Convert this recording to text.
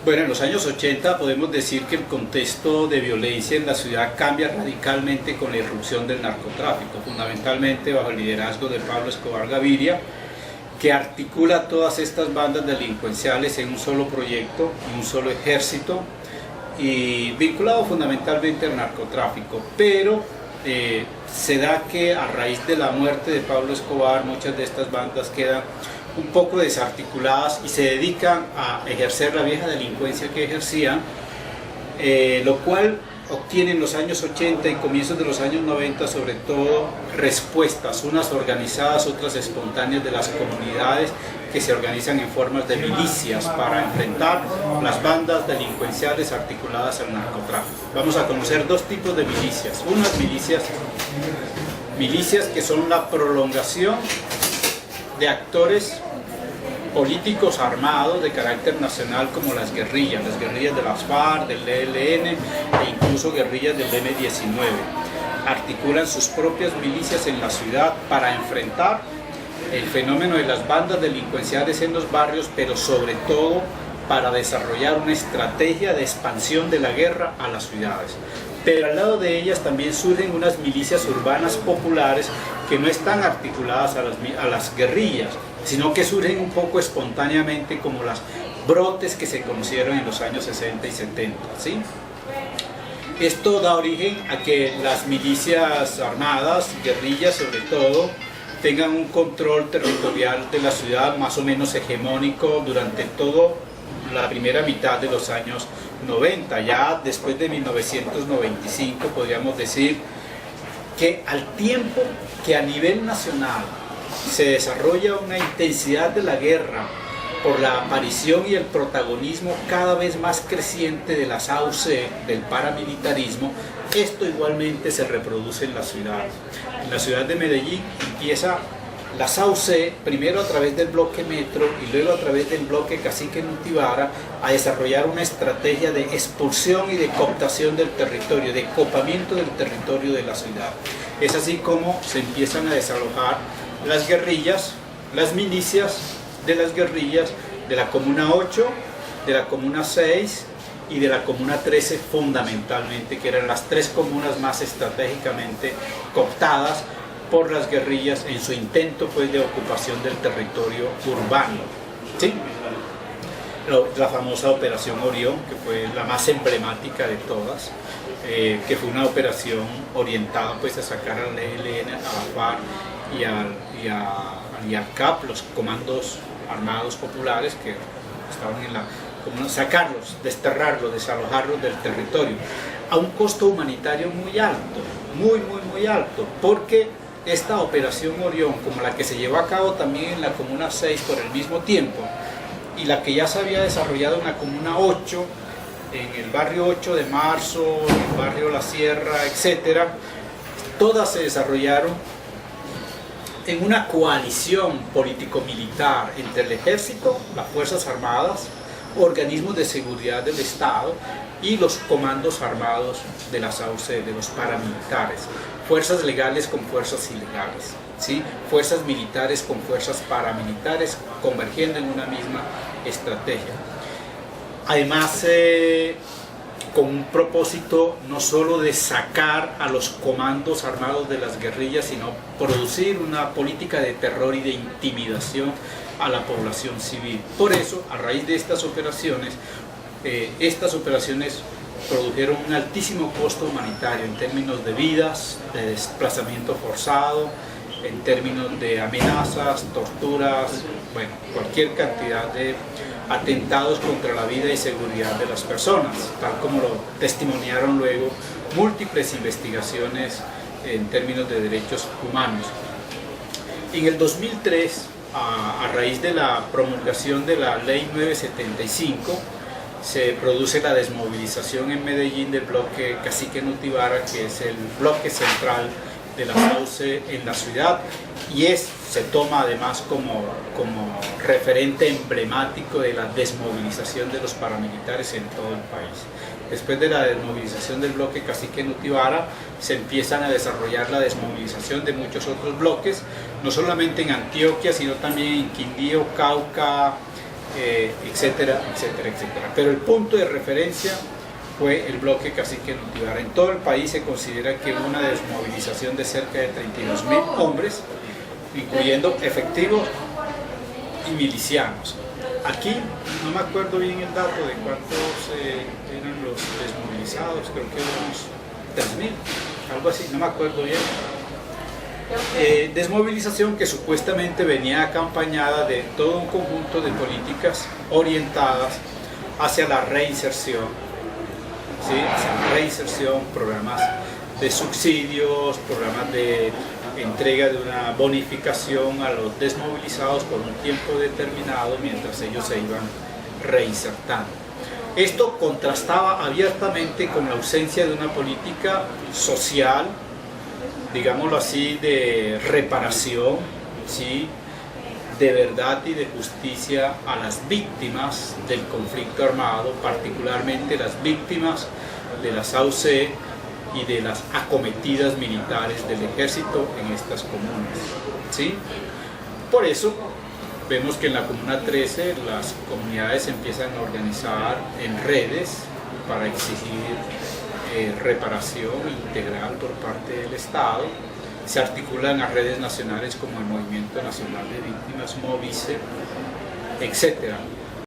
Bueno, en los años 80 podemos decir que el contexto de violencia en la ciudad cambia radicalmente con la irrupción del narcotráfico, fundamentalmente bajo el liderazgo de Pablo Escobar Gaviria, que articula todas estas bandas delincuenciales en un solo proyecto, en un solo ejército, y vinculado fundamentalmente al narcotráfico. Pero se da que a raíz de la muerte de Pablo Escobar muchas de estas bandas quedan un poco desarticuladas y se dedican a ejercer la vieja delincuencia que ejercían, lo cual obtiene en los años 80 y comienzos de los años 90 sobre todo respuestas, unas organizadas, otras espontáneas de las comunidades que se organizan en formas de milicias para enfrentar las bandas delincuenciales articuladas al narcotráfico. Vamos a conocer dos tipos de milicias. Unas milicias que son la prolongación de actores políticos armados de carácter nacional como las guerrillas de las FARC, del ELN e incluso guerrillas del M-19. Articulan sus propias milicias en la ciudad para enfrentar el fenómeno de las bandas delincuenciales en los barrios, pero sobre todo para desarrollar una estrategia de expansión de la guerra a las ciudades. Pero al lado de ellas también surgen unas milicias urbanas populares que no están articuladas a las guerrillas, sino que surgen un poco espontáneamente como las brotes que se conocieron en los años 60 y 70, ¿sí? Esto da origen a que las milicias armadas, guerrillas sobre todo, tengan un control territorial de la ciudad más o menos hegemónico durante toda la primera mitad de los años 90. Ya después de 1995 podríamos decir que al tiempo que a nivel nacional se desarrolla una intensidad de la guerra por la aparición y el protagonismo cada vez más creciente de las AUC, del paramilitarismo, esto igualmente se reproduce en la ciudad. En la ciudad de Medellín empieza las AUC, primero a través del bloque Metro y luego a través del bloque Cacique Nutibara, a desarrollar una estrategia de expulsión y de cooptación del territorio, de copamiento del territorio de la ciudad. Es así como se empiezan a desalojar las guerrillas, las milicias de las guerrillas de la Comuna 8, de la Comuna 6 y de la Comuna 13 fundamentalmente, que eran las tres comunas más estratégicamente cooptadas por las guerrillas en su intento pues, de ocupación del territorio urbano. ¿Sí? La famosa Operación Orión, que fue la más emblemática de todas, que fue una operación orientada pues, a sacar al ELN, a la FARC y al CAP, los comandos armados populares que estaban en la comuna, sacarlos, desterrarlos, desalojarlos del territorio, a un costo humanitario muy alto, muy alto, porque esta Operación Orión, como la que se llevó a cabo también en la Comuna 6 por el mismo tiempo, y la que ya se había desarrollado en la Comuna 8, en el barrio 8 de Marzo, en el barrio La Sierra, etc., todas se desarrollaron en una coalición político-militar entre el ejército, las fuerzas armadas, organismos de seguridad del Estado y los comandos armados de las AUC, de los paramilitares, fuerzas legales con fuerzas ilegales, ¿sí? Fuerzas militares con fuerzas paramilitares convergiendo en una misma estrategia. Además, con un propósito no solo de sacar a los comandos armados de las guerrillas, sino producir una política de terror y de intimidación a la población civil. Por eso, a raíz de estas operaciones produjeron un altísimo costo humanitario en términos de vidas, de desplazamiento forzado, en términos de amenazas, torturas, bueno, cualquier cantidad de atentados contra la vida y seguridad de las personas, tal como lo testimoniaron luego múltiples investigaciones en términos de derechos humanos. En el 2003, a raíz de la promulgación de la Ley 975, se produce la desmovilización en Medellín del bloque Cacique Nutibara, que es el bloque central de la AUC en la ciudad, y se toma además como referente emblemático de la desmovilización de los paramilitares en todo el país. Después de la desmovilización del bloque Cacique Nutibara, se empiezan a desarrollar la desmovilización de muchos otros bloques, no solamente en Antioquia, sino también en Quindío, Cauca, etcétera, etcétera, etcétera. Pero el punto de referencia fue el bloque Cacique Notibara. En todo el país se considera que hubo una desmovilización de cerca de 32.000 hombres, incluyendo efectivos y milicianos. Aquí no me acuerdo bien el dato de cuántos eran los desmovilizados, creo que unos 3.000, algo así, no me acuerdo bien. Desmovilización que supuestamente venía acompañada de todo un conjunto de políticas orientadas hacia la reinserción, ¿sí? Hacia la reinserción, programas de subsidios, programas de entrega de una bonificación a los desmovilizados por un tiempo determinado mientras ellos se iban reinsertando. Esto contrastaba abiertamente con la ausencia de una política social, digámoslo así, de reparación, ¿sí? De verdad y de justicia a las víctimas del conflicto armado, particularmente las víctimas de las AUC y de las acometidas militares del ejército en estas comunas, ¿sí? Por eso vemos que en la Comuna 13 las comunidades empiezan a organizar en redes para exigir reparación integral por parte del Estado. Se articulan a redes nacionales como el Movimiento Nacional de Víctimas, MOVICE, etc.